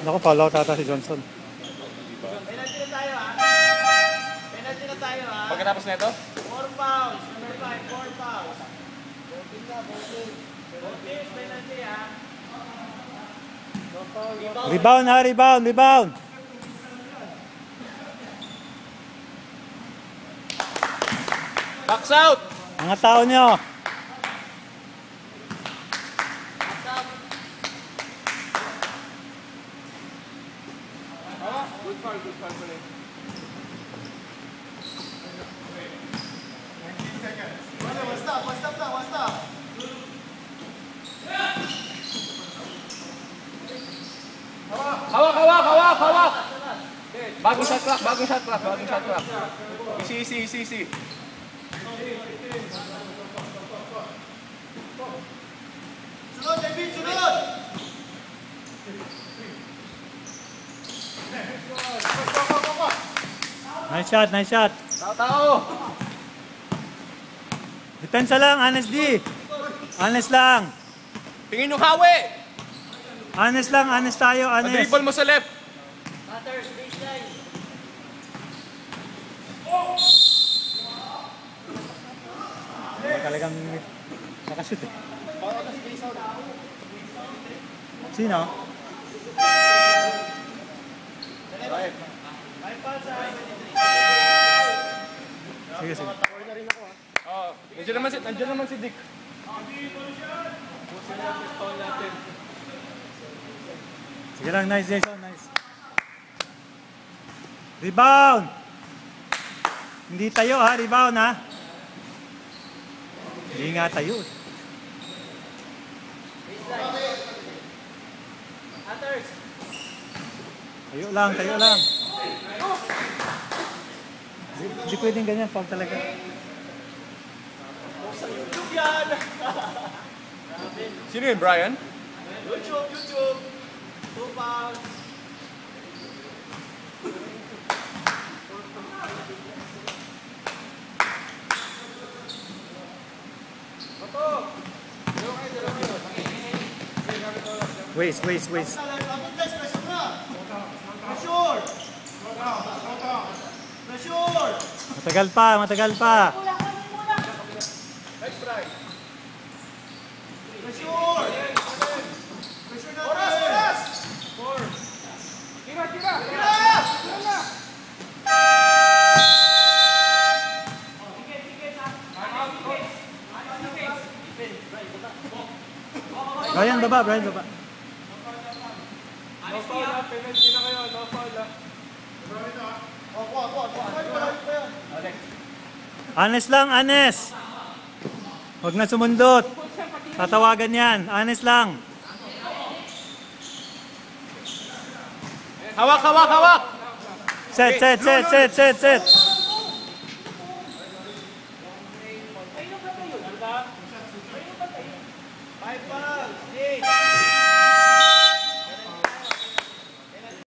Naku, follow tata si Johnson. Penalty na tayo ha. Penalty na tayo ha. Pagkatapos na ito? 4 fouls. Number 5, 4 fouls. 14 penalty ha. Rebound ha, rebound, rebound. Box out! Mga tao nyo. Good foul pala. 19 seconds. One stop. Hawak! Bagong shot clock. Easy. Sunod, David, sunod! Nice shot. Tao! Depensa lang, honest D. Honest lang. Tingin yung hawi! Honest tayo, honest. Dribble mo sa left. Cutters, baseline. Talagang nakashoot eh. Sino? Sige. Nandiyan naman si Dick. Sige lang, nice Jason, nice. Rebound! Hindi tayo ha, rebound ha. Hindi nga tayo. Cutters. Tayo lang. Hindi pwedeng ganyan, pag talaga. Sa YouTube yan. Sino yun, Brian? YouTube. 2 fouls. Waste. Pressure. Matagal pa. Nice try. Pressure na. Oras. Tira. Brian, baba. No foul na, penalty na kayo, no foul na. Honest lang. Huwag na sumundot. Tatawagan yan. Honest lang. Hawak! Set.